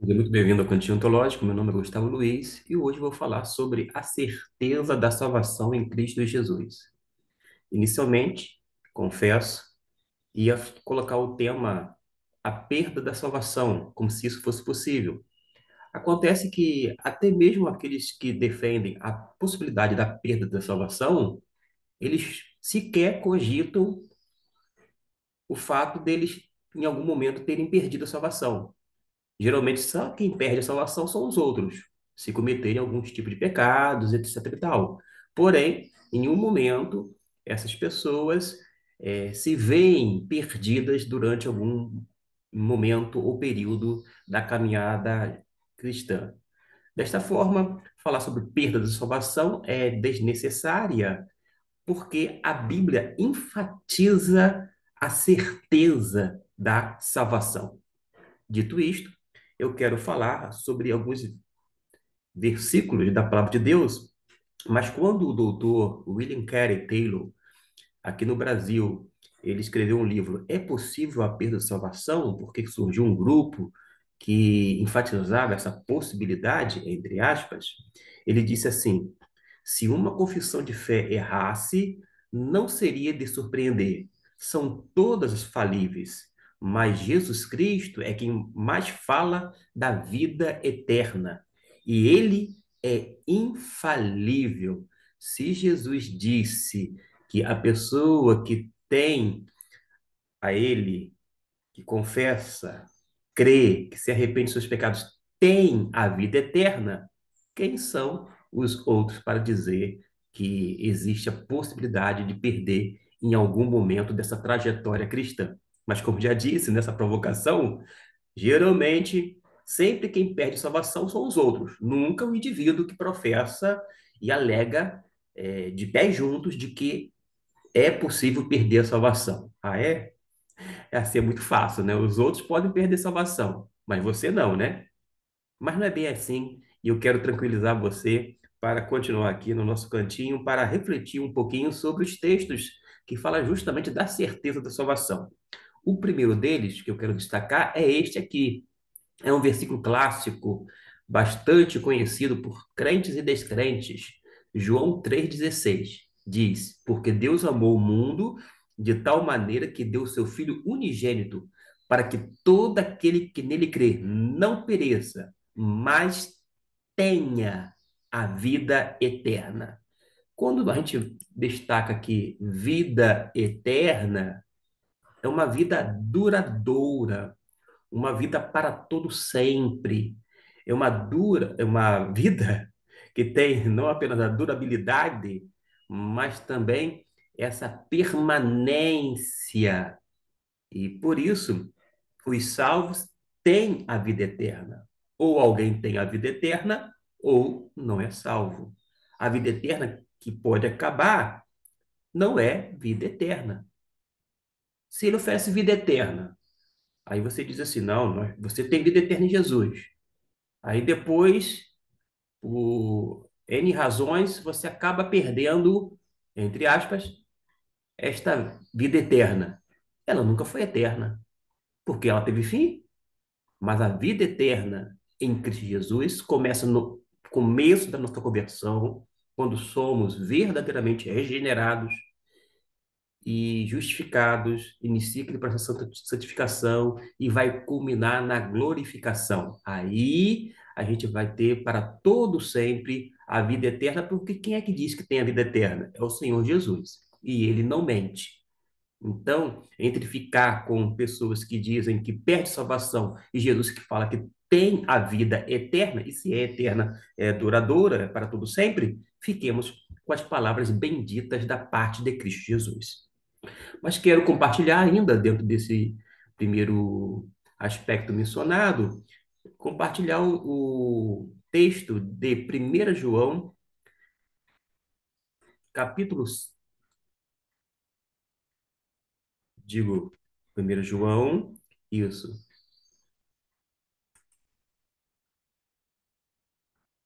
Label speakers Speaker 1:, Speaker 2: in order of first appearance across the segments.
Speaker 1: Seja muito bem-vindo ao Cantinho Ontológico. Meu nome é Gustavo Luiz e hoje vou falar sobre a certeza da salvação em Cristo Jesus. Inicialmente, confesso, ia colocar o tema a perda da salvação, como se isso fosse possível. Acontece que até mesmo aqueles que defendem a possibilidade da perda da salvação, eles sequer cogitam o fato deles, em algum momento, terem perdido a salvação. Geralmente, só quem perde a salvação são os outros, se cometerem alguns tipos de pecados, etc. e tal. Porém, em nenhum momento, essas pessoas se veem perdidas durante algum momento ou período da caminhada cristã. Desta forma, falar sobre perda da salvação é desnecessária, porque a Bíblia enfatiza a certeza da salvação. Dito isto, eu quero falar sobre alguns versículos da palavra de Deus, mas quando o doutor William Carey Taylor, aqui no Brasil, ele escreveu um livro, É Possível a Perda da Salvação? Porque surgiu um grupo que enfatizava essa possibilidade, entre aspas, ele disse assim: se uma confissão de fé errasse, não seria de surpreender. São todas falíveis, mas Jesus Cristo é quem mais fala da vida eterna. E ele é infalível. Se Jesus disse que a pessoa que tem a ele, que confessa, crê, que se arrepende dos seus pecados, tem a vida eterna, quem são os outros para dizer que existe a possibilidade de perder em algum momento dessa trajetória cristã? Mas, como já disse nessa provocação, geralmente, sempre quem perde salvação são os outros, nunca o indivíduo que professa e alega de pés juntos de que é possível perder a salvação. Ah, é? É assim, é muito fácil, né? Os outros podem perder salvação, mas você não, né? Mas não é bem assim, e eu quero tranquilizar você para continuar aqui no nosso cantinho, para refletir um pouquinho sobre os textos que falam justamente da certeza da salvação. O primeiro deles, que eu quero destacar, é este aqui. É um versículo clássico, bastante conhecido por crentes e descrentes. João 3,16 diz: Porque Deus amou o mundo de tal maneira que deu seu Filho unigênito, para que todo aquele que nele crê não pereça, mas tenha a vida eterna. Quando a gente destaca aqui vida eterna, é uma vida duradoura, uma vida para todo sempre. É uma vida que tem não apenas a durabilidade, mas também essa permanência. E por isso, os salvos têm a vida eterna. Ou alguém tem a vida eterna, ou não é salvo. A vida eterna que pode acabar não é vida eterna. Se ele oferece vida eterna, aí você diz assim: não, você tem vida eterna em Jesus. Aí depois, por N razões, você acaba perdendo, entre aspas, esta vida eterna. Ela nunca foi eterna, porque ela teve fim, mas a vida eterna em Cristo Jesus começa no começo da nossa conversão, quando somos verdadeiramente regenerados e justificados, inicia aquele processo de santificação e vai culminar na glorificação. Aí a gente vai ter para todo sempre a vida eterna, porque quem é que diz que tem a vida eterna? É o Senhor Jesus, e ele não mente. Então, entre ficar com pessoas que dizem que perde salvação e Jesus que fala que tem a vida eterna, e se é eterna, é duradoura, é para todo sempre, fiquemos com as palavras benditas da parte de Cristo Jesus. Mas quero compartilhar ainda dentro desse primeiro aspecto mencionado, compartilhar o texto de 1 João, capítulo, digo, 1 João, isso,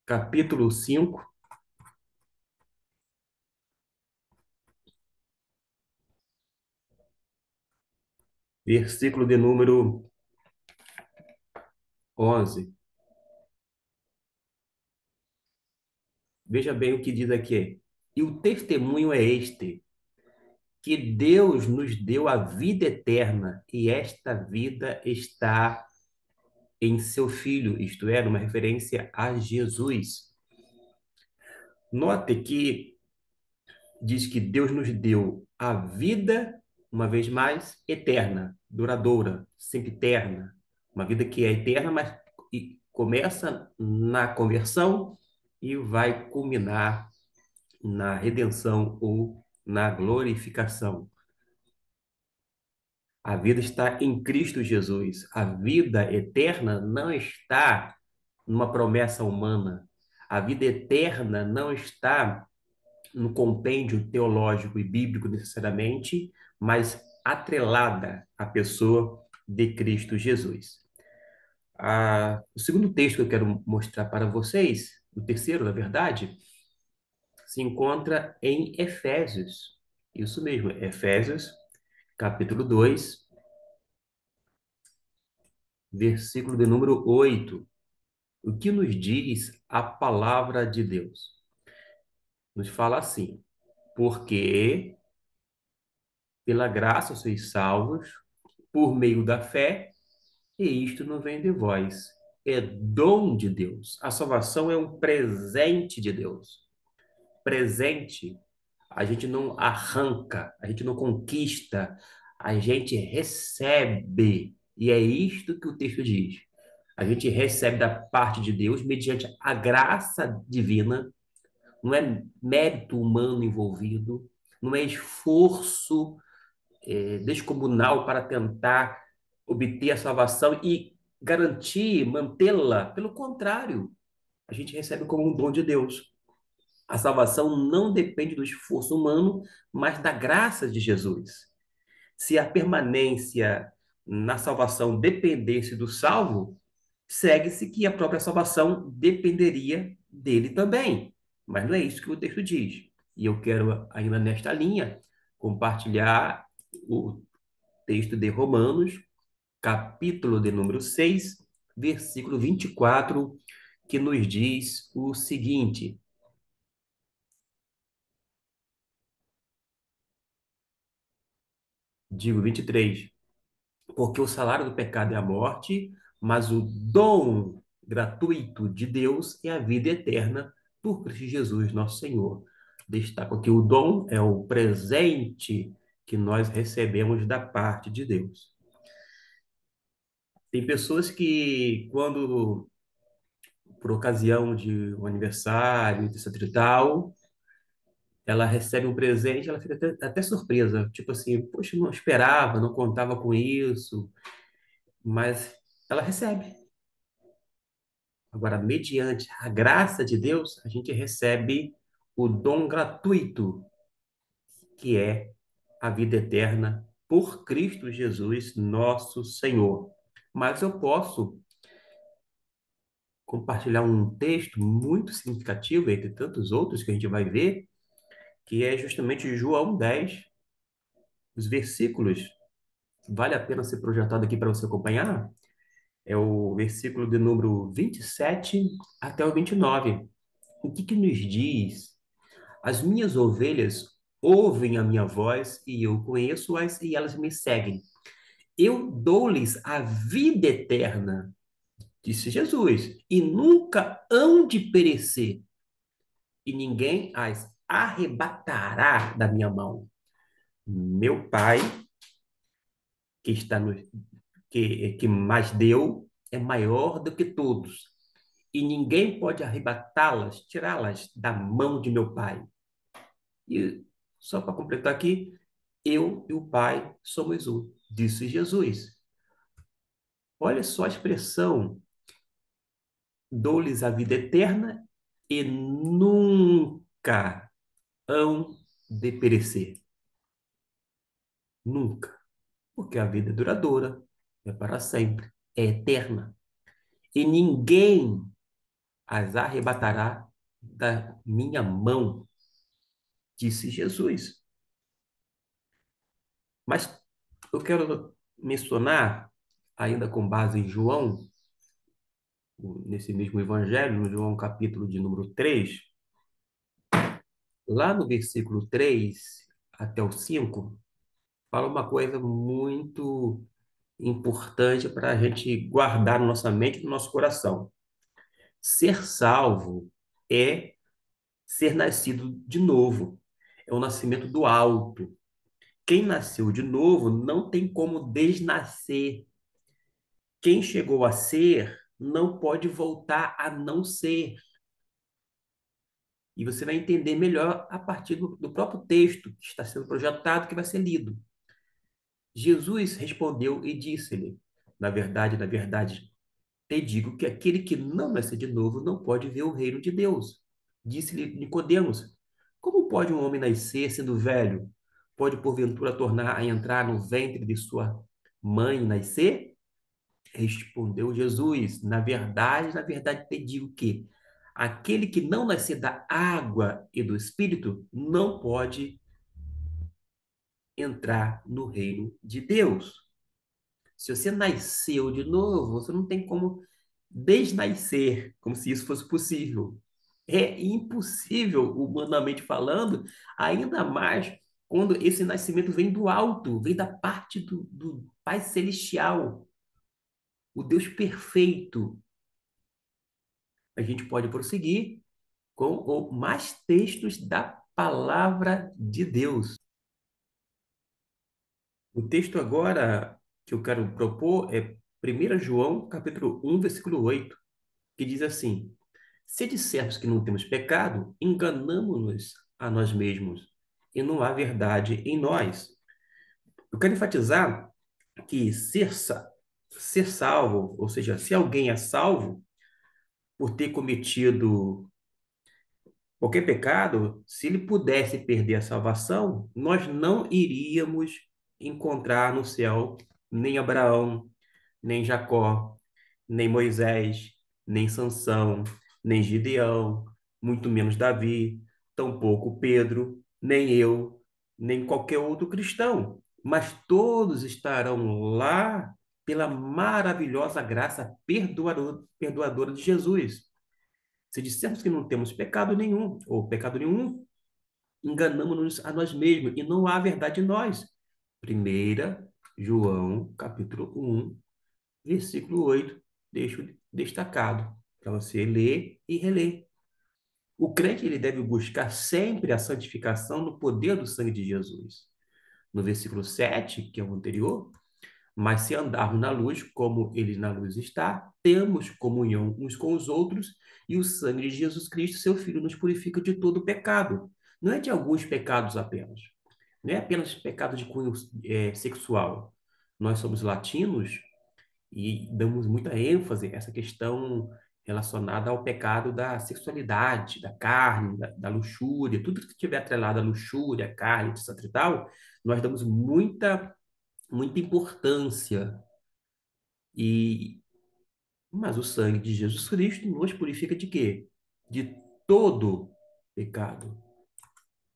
Speaker 1: capítulo 5, versículo de número 11. Veja bem o que diz aqui. E o testemunho é este, que Deus nos deu a vida eterna, e esta vida está em seu Filho, isto é, numa referência a Jesus. Note que diz que Deus nos deu a vida, uma vez mais, eterna, duradoura, sempre eterna. Uma vida que é eterna, mas começa na conversão e vai culminar na redenção ou na glorificação. A vida está em Cristo Jesus. A vida eterna não está numa promessa humana. A vida eterna não está no compêndio teológico e bíblico necessariamente, mas atrelada à pessoa de Cristo Jesus. O segundo texto que eu quero mostrar para vocês, o terceiro, na verdade, se encontra em Efésios. Isso mesmo, Efésios, capítulo 2, versículo de número 8. O que nos diz a palavra de Deus? Nos fala assim: porque pela graça sois salvos, por meio da fé, e isto não vem de vós. É dom de Deus. A salvação é um presente de Deus. Presente, a gente não arranca, a gente não conquista, a gente recebe. E é isto que o texto diz. A gente recebe da parte de Deus mediante a graça divina, não é mérito humano envolvido, não é esforço descomunal para tentar obter a salvação e garantir, mantê-la. Pelo contrário, a gente recebe como um dom de Deus. A salvação não depende do esforço humano, mas da graça de Jesus. Se a permanência na salvação dependesse do salvo, segue-se que a própria salvação dependeria dele também. Mas não é isso que o texto diz. E eu quero, ainda nesta linha, compartilhar o texto de Romanos, capítulo de número 6, versículo 24, que nos diz o seguinte: digo 23, porque o salário do pecado é a morte, mas o dom gratuito de Deus é a vida eterna por Cristo Jesus, nosso Senhor. Destaco que o dom é o presente que nós recebemos da parte de Deus. Tem pessoas que, quando, por ocasião de um aniversário, etc e tal, ela recebe um presente, ela fica até surpresa, tipo assim, poxa, não esperava, não contava com isso, mas ela recebe. Agora, mediante a graça de Deus, a gente recebe o dom gratuito, que é a vida eterna por Cristo Jesus, nosso Senhor. Mas eu posso compartilhar um texto muito significativo, entre tantos outros que a gente vai ver, que é justamente João 10, os versículos. Vale a pena ser projetado aqui para você acompanhar? É o versículo de número 27 até o 29. O que que nos diz? As minhas ovelhas ouvem a minha voz e eu conheço-as e elas me seguem. Eu dou-lhes a vida eterna, disse Jesus, e nunca hão de perecer, e ninguém as arrebatará da minha mão. Meu Pai, que está no que mais deu, é maior do que todos, e ninguém pode arrebatá-las, tirá-las da mão de meu Pai. E só para completar aqui, eu e o Pai somos um, disse Jesus. Olha só a expressão: dou-lhes a vida eterna e nunca hão de perecer. Nunca. Porque a vida é duradoura, é para sempre, é eterna. E ninguém as arrebatará da minha mão, disse Jesus. Mas eu quero mencionar, ainda com base em João, nesse mesmo evangelho, no João capítulo de número 3, Lá no versículo 3 até o 5, fala uma coisa muito importante para a gente guardar na nossa mente e no nosso coração. Ser salvo é ser nascido de novo, é o nascimento do alto. Quem nasceu de novo não tem como desnascer. Quem chegou a ser não pode voltar a não ser. E você vai entender melhor a partir do próprio texto que está sendo projetado, que vai ser lido. Jesus respondeu e disse-lhe: na verdade, te digo que aquele que não nascer de novo não pode ver o reino de Deus. Disse-lhe Nicodemos: como pode um homem nascer sendo velho? Pode porventura tornar a entrar no ventre de sua mãe e nascer? Respondeu Jesus: na verdade te digo que aquele que não nascer da água e do espírito não pode entrar no reino de Deus. Se você nasceu de novo, você não tem como desnascer, como se isso fosse possível. É impossível, humanamente falando, ainda mais quando esse nascimento vem do alto, vem da parte do Pai Celestial, o Deus perfeito. A gente pode prosseguir com mais textos da palavra de Deus. O texto agora que eu quero propor é 1 João, capítulo 1, versículo 8, que diz assim: se dissermos que não temos pecado, enganamos-nos a nós mesmos, e não há verdade em nós. Eu quero enfatizar que ser salvo, ou seja, se alguém é salvo por ter cometido qualquer pecado, se ele pudesse perder a salvação, nós não iríamos encontrar no céu nem Abraão, nem Jacó, nem Moisés, nem Sansão, nem Gideão, muito menos Davi, tampouco Pedro, nem eu, nem qualquer outro cristão. Mas todos estarão lá pela maravilhosa graça perdoadora de Jesus. Se dissermos que não temos pecado nenhum, ou pecado nenhum, enganamos-nos a nós mesmos e não há verdade em nós. 1 João, capítulo 1, versículo 8, deixo destacado para você ler e reler. O crente ele deve buscar sempre a santificação no poder do sangue de Jesus. No versículo 7, que é o anterior, mas se andarmos na luz, como ele na luz está, temos comunhão uns com os outros, e o sangue de Jesus Cristo, seu Filho, nos purifica de todo pecado. Não é de alguns pecados apenas. Não é apenas pecado de cunho sexual. Nós somos latinos e damos muita ênfase a essa questão relacionada ao pecado da sexualidade, da carne, da luxúria, tudo que estiver atrelado à luxúria, carne, etc e tal, nós damos muita importância. E mas o sangue de Jesus Cristo nos purifica de quê? De todo pecado.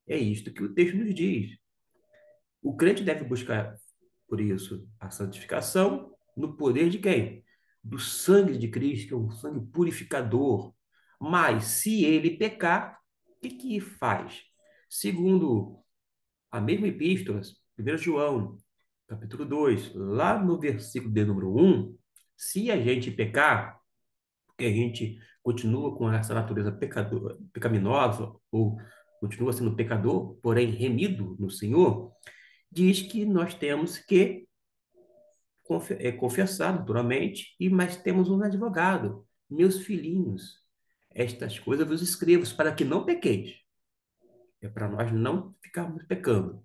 Speaker 1: É isto que o texto nos diz. O crente deve buscar, por isso, a santificação no poder de quem? Do sangue de Cristo, que é um sangue purificador. Mas se ele pecar, o que que faz? Segundo a mesma epístola, 1 João, capítulo 2, lá no versículo de número 1, se a gente pecar, porque a gente continua com essa natureza pecaminosa, ou continua sendo pecador, porém remido no Senhor, diz que nós temos que confessar naturalmente, mas temos um advogado. Meus filhinhos, estas coisas vos escrevo para que não pequeis. É para nós não ficarmos pecando.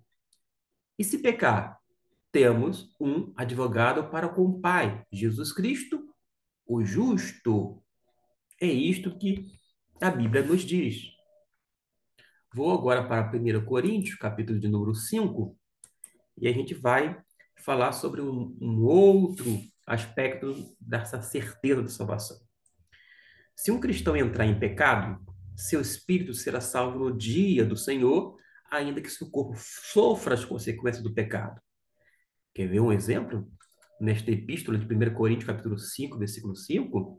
Speaker 1: E se pecar, temos um advogado para com o Pai, Jesus Cristo, o justo. É isto que a Bíblia nos diz. Vou agora para 1 Coríntios, capítulo de número 5, e a gente vai falar sobre um outro aspecto dessa certeza da salvação. Se um cristão entrar em pecado, seu espírito será salvo no dia do Senhor, ainda que seu corpo sofra as consequências do pecado. Quer ver um exemplo? Nesta epístola de 1 Coríntios, capítulo 5, versículo 5,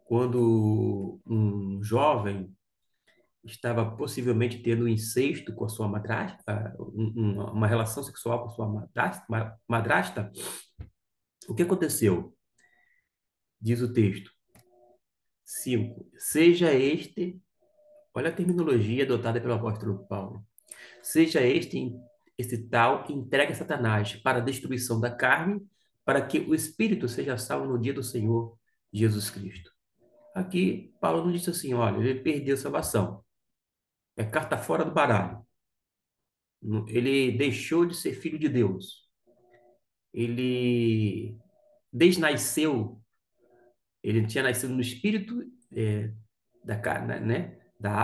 Speaker 1: quando um jovem estava possivelmente tendo um incesto com a sua madrasta, uma relação sexual com a sua madrasta. O que aconteceu? Diz o texto. 5. Seja este, olha a terminologia adotada pelo apóstolo Paulo. Seja este tal entregue a Satanás para a destruição da carne, para que o espírito seja salvo no dia do Senhor Jesus Cristo. Aqui, Paulo não disse assim, olha, ele perdeu a salvação. É carta fora do baralho. Ele deixou de ser filho de Deus. Ele desnasceu. Ele tinha nascido no espírito da carne, né?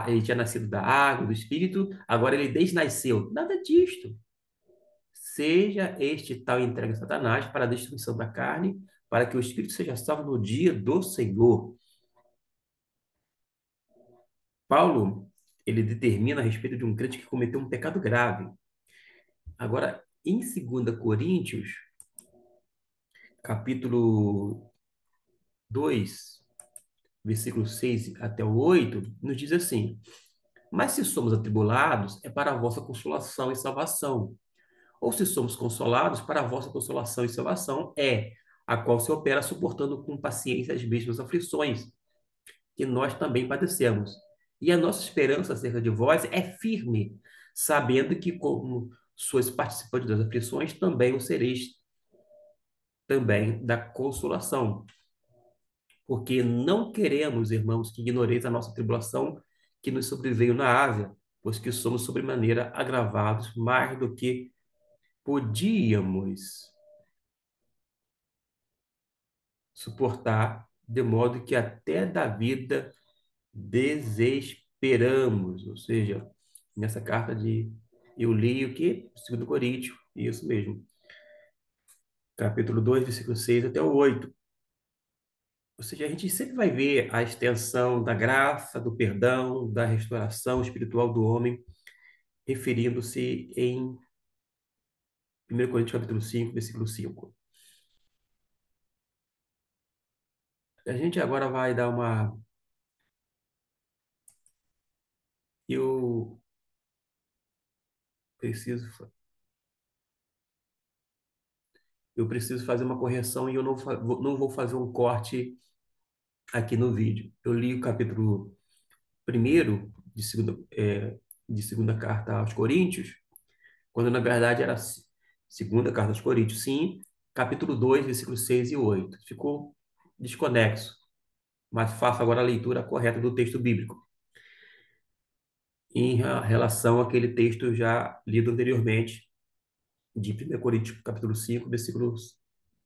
Speaker 1: Ele tinha nascido da água, do espírito. Agora ele desnasceu. Nada disto. Seja este tal entregue a Satanás para a destruição da carne, para que o espírito seja salvo no dia do Senhor. Paulo, ele determina a respeito de um crente que cometeu um pecado grave. Agora, em 2 Coríntios, capítulo 2, versículo 6 até o 8, nos diz assim: Mas se somos atribulados, é para a vossa consolação e salvação. Ou se somos consolados, para a vossa consolação e salvação é a qual se opera suportando com paciência as mesmas aflições que nós também padecemos. E a nossa esperança acerca de vós é firme, sabendo que, como sois participantes das aflições, também o sereis também da consolação. Porque não queremos, irmãos, que ignoreis a nossa tribulação que nos sobreveio na Ásia, pois que somos sobremaneira agravados mais do que podíamos suportar, de modo que até da vida desesperamos. Ou seja, nessa carta de eu li o que? 2 Coríntios, isso mesmo. Capítulo 2, versículo 6 até o 8. Ou seja, a gente sempre vai ver a extensão da graça, do perdão, da restauração espiritual do homem, referindo-se em 1 Coríntios capítulo 5, versículo 5. A gente agora vai dar uma... Eu preciso, eu preciso fazer uma correção e eu não vou fazer um corte aqui no vídeo. Eu li o capítulo 1 de segunda carta aos Coríntios, quando na verdade era segunda carta aos Coríntios, sim, capítulo 2, versículos 6 e 8. Ficou desconexo, mas faço agora a leitura correta do texto bíblico, em relação àquele texto já lido anteriormente, de 1 Coríntios, capítulo 5, versículo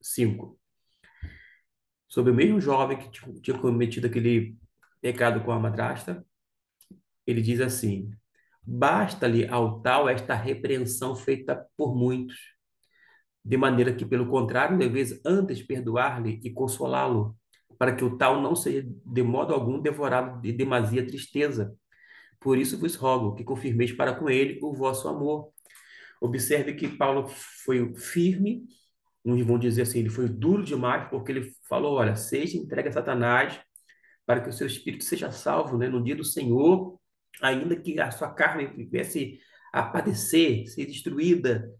Speaker 1: 5. Sobre o mesmo jovem que tinha cometido aquele pecado com a madrasta, ele diz assim: Basta-lhe ao tal esta repreensão feita por muitos, de maneira que, pelo contrário, deveis antes perdoar-lhe e consolá-lo, para que o tal não seja de modo algum devorado de demasia tristeza. Por isso vos rogo que confirmeis para com ele o vosso amor. Observe que Paulo foi firme, uns vão dizer assim, ele foi duro demais, porque ele falou, olha, seja entregue a Satanás, para que o seu espírito seja salvo, né, no dia do Senhor, ainda que a sua carne viesse a padecer, ser destruída.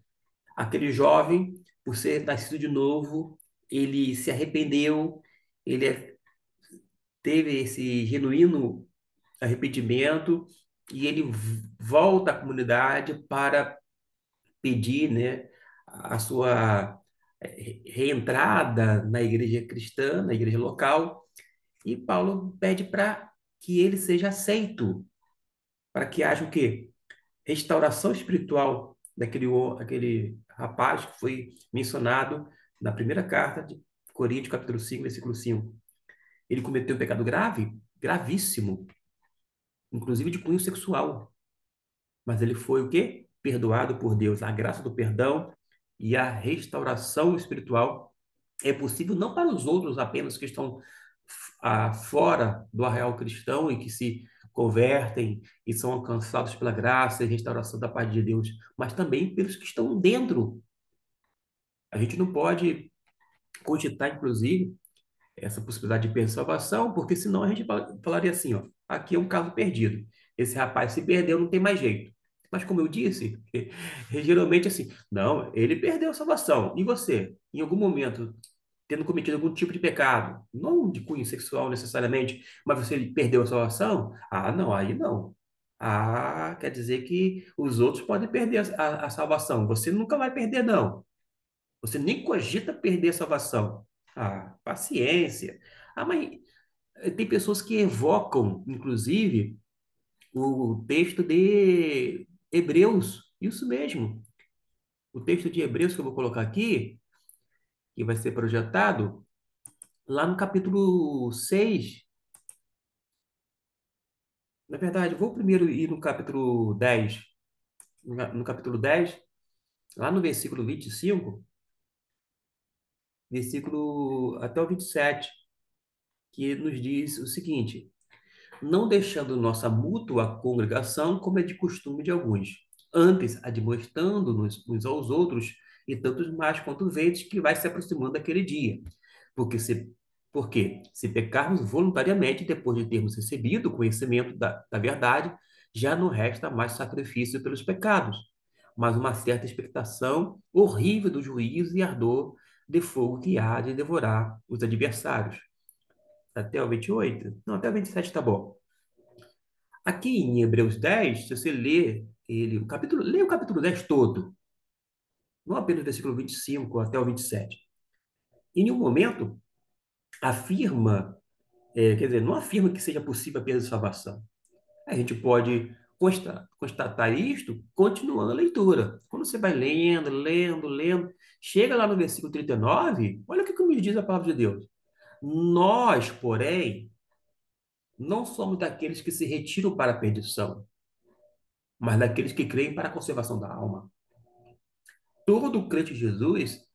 Speaker 1: Aquele jovem, por ser nascido de novo, ele se arrependeu, ele teve esse genuíno arrependimento e ele volta à comunidade para pedir, né, a sua reentrada na igreja cristã, na igreja local, e Paulo pede para que ele seja aceito, para que haja o quê? Restauração espiritual aquele rapaz que foi mencionado na primeira carta de Coríntios, capítulo 5, versículo 5. Ele cometeu um pecado grave, gravíssimo, inclusive de cunho sexual, mas ele foi o quê? Perdoado por Deus. A graça do perdão e a restauração espiritual é possível não para os outros apenas que estão fora do arraial cristão e que se convertem e são alcançados pela graça e restauração da paz de Deus, mas também pelos que estão dentro. A gente não pode cogitar, inclusive, essa possibilidade de salvação, porque senão a gente falaria assim, ó, aqui é um caso perdido. esse rapaz se perdeu, não tem mais jeito. Mas como eu disse, geralmente assim, não, ele perdeu a salvação. E você, em algum momento, tendo cometido algum tipo de pecado, não de cunho sexual necessariamente, mas você perdeu a salvação? Ah, não, aí não. Ah, quer dizer que os outros podem perder a salvação. Você nunca vai perder, não. Você nem cogita perder a salvação. Ah, paciência. Ah, mas tem pessoas que evocam, inclusive, o texto de Hebreus. Isso mesmo. O texto de Hebreus que eu vou colocar aqui, que vai ser projetado, lá no capítulo 6. Na verdade, vou primeiro ir no capítulo 10. No capítulo 10, lá no versículo 25, versículo até o 27, que nos diz o seguinte: não deixando nossa mútua congregação, como é de costume de alguns, antes admoestando-nos uns aos outros, e tantos mais quanto vedes que vai se aproximando daquele dia. Porque se, porque se pecarmos voluntariamente, depois de termos recebido o conhecimento da verdade, já não resta mais sacrifício pelos pecados, mas uma certa expectação horrível do juízo e ardor de fogo que há de devorar os adversários. Até o 28? Não, até o 27 está bom. Aqui em Hebreus 10, se você ler ele, lê o capítulo 10 todo, não apenas o versículo 25 até o 27. Em nenhum momento afirma, quer dizer, não afirma que seja possível a perda de salvação. A gente pode constatar isto continuando a leitura. Quando você vai lendo, lendo, lendo, chega lá no versículo 39, olha o que nos diz a palavra de Deus. Nós, porém, não somos daqueles que se retiram para a perdição, mas daqueles que creem para a conservação da alma. Todo crente em Jesus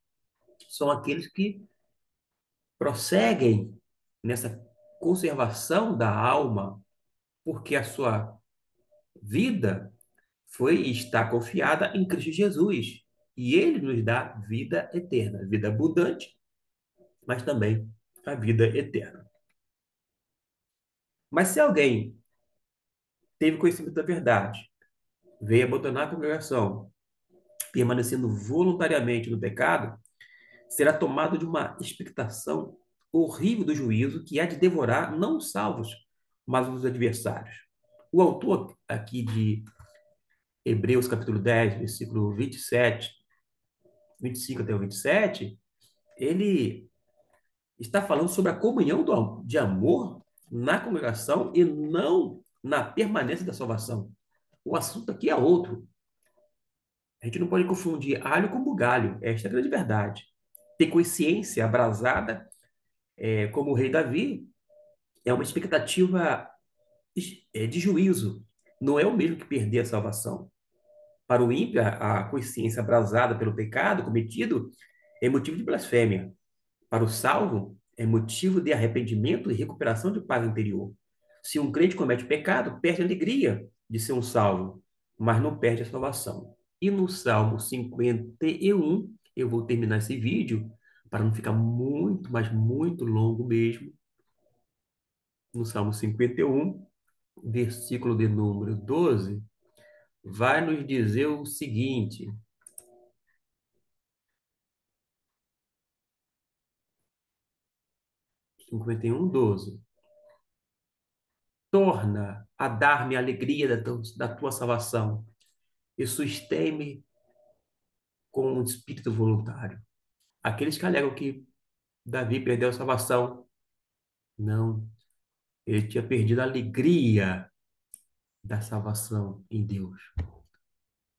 Speaker 1: são aqueles que prosseguem nessa conservação da alma, porque a sua vida foi e está confiada em Cristo Jesus. E ele nos dá vida eterna, vida abundante, mas também a vida eterna. Mas se alguém teve conhecimento da verdade, veio abandonar a congregação, permanecendo voluntariamente no pecado, será tomado de uma expectação horrível do juízo que há de devorar não os salvos, mas os adversários. O autor aqui de Hebreus capítulo 10, versículo 27, 25 até o 27, ele está falando sobre a comunhão de amor na congregação e não na permanência da salvação. O assunto aqui é outro. A gente não pode confundir alho com bugalho. Esta é a grande verdade. Ter consciência abrasada, como o rei Davi, é uma expectativa de juízo. Não é o mesmo que perder a salvação. Para o ímpio, a consciência abrasada pelo pecado cometido é motivo de blasfêmia. Para o salvo, é motivo de arrependimento e recuperação de paz interior. Se um crente comete pecado, perde a alegria de ser um salvo, mas não perde a salvação. E no Salmo 51, eu vou terminar esse vídeo, para não ficar muito, mas muito longo mesmo. No Salmo 51, versículo de número 12, vai nos dizer o seguinte: 51, 12. Torna a dar-me a alegria da tua salvação e sustém-me com um espírito voluntário. Aqueles que alegam que Davi perdeu a salvação, não. Ele tinha perdido a alegria da salvação em Deus.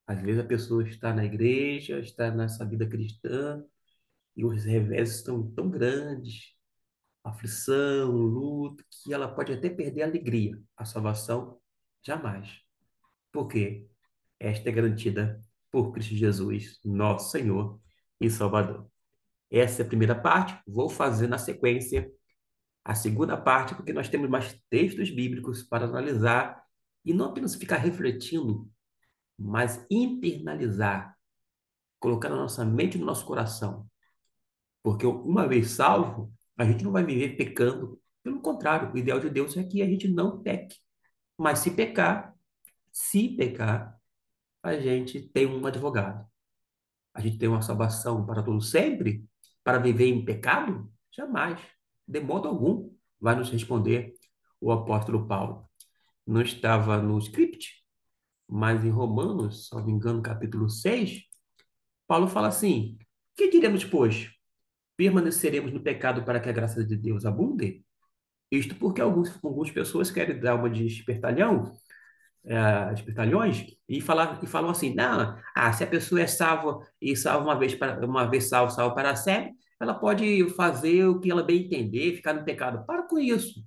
Speaker 1: Às vezes a pessoa está na igreja, está nessa vida cristã, e os revés estão tão grandes, aflição, luto, que ela pode até perder a alegria. A salvação, jamais. Por quê? Esta é garantida por Cristo Jesus, nosso Senhor e Salvador. Essa é a primeira parte. Vou fazer na sequência a segunda parte, porque nós temos mais textos bíblicos para analisar e não apenas ficar refletindo, mas internalizar, colocar na nossa mente e no nosso coração. Porque uma vez salvo, a gente não vai viver pecando. Pelo contrário, o ideal de Deus é que a gente não peque. Mas se pecar, a gente tem um advogado. A gente tem uma salvação para todo sempre? Para viver em pecado? Jamais. De modo algum, vai nos responder o apóstolo Paulo. Não estava no script, mas em Romanos, salvo engano, capítulo 6, Paulo fala assim: que diremos, pois? Permaneceremos no pecado para que a graça de Deus abunde? Isto porque algumas pessoas querem dar uma de espertalhão, espertalhões, e falam assim: não, se a pessoa é salva e salva uma vez salva, salva para sempre, ela pode fazer o que ela bem entender, ficar no pecado. Para com isso.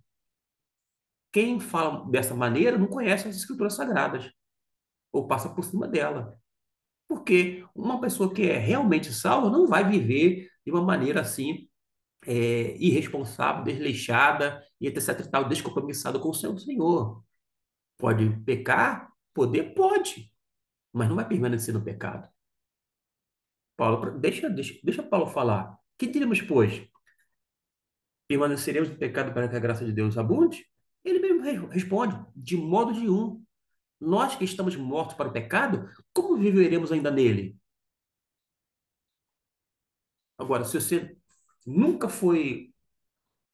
Speaker 1: Quem fala dessa maneira não conhece as escrituras sagradas, ou passa por cima dela. Porque uma pessoa que é realmente salva não vai viver de uma maneira assim, irresponsável, desleixada e etc. e tal, descompromissada com o seu Senhor. Pode pecar? Poder? Pode, mas não vai permanecer no pecado. Paulo, deixa Paulo falar. Que diremos, pois? Permaneceremos no pecado para que a graça de Deus abunde? Ele mesmo responde, de modo nenhum. Nós que estamos mortos para o pecado, como viveremos ainda nele? Agora, se você nunca foi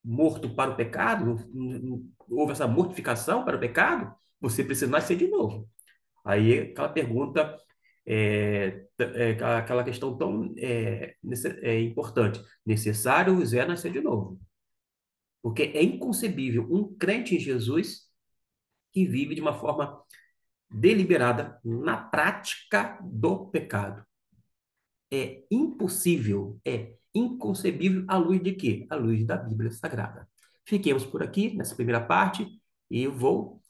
Speaker 1: morto para o pecado, não houve essa mortificação para o pecado, você precisa nascer de novo. Aí aquela pergunta, aquela questão tão importante. Necessário é nascer de novo. Porque é inconcebível um crente em Jesus que vive de uma forma deliberada na prática do pecado. É impossível, é inconcebível à luz de quê? À luz da Bíblia Sagrada. Fiquemos por aqui nessa primeira parte e eu vou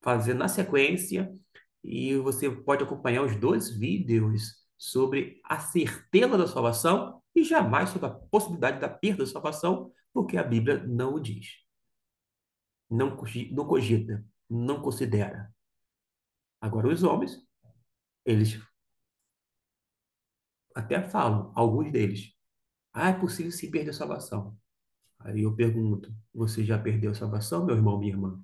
Speaker 1: fazer na sequência e você pode acompanhar os dois vídeos sobre a certeza da salvação e jamais sobre a possibilidade da perda da salvação, porque a Bíblia não o diz. Não cogita, não considera. Agora, os homens, eles até falam, alguns deles, é possível se perder a salvação. Aí eu pergunto, você já perdeu a salvação, meu irmão, minha irmã?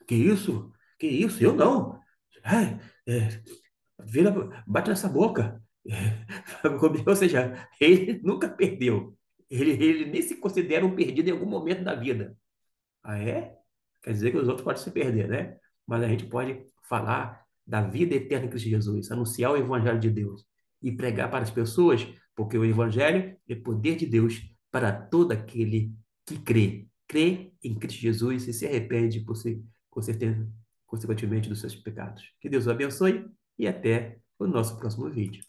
Speaker 1: Que isso? Que isso? Eu não. É, é, bate nessa boca. Ou seja, ele nunca perdeu. Ele nem se considera um perdido em algum momento da vida. Ah, é? Quer dizer que os outros podem se perder, né? Mas a gente pode falar da vida eterna em Cristo Jesus, anunciar o Evangelho de Deus e pregar para as pessoas, porque o Evangelho é poder de Deus para todo aquele que crê. Crê em Cristo Jesus e se arrepende, com certeza, consequentemente, dos seus pecados. Que Deus o abençoe e até o nosso próximo vídeo.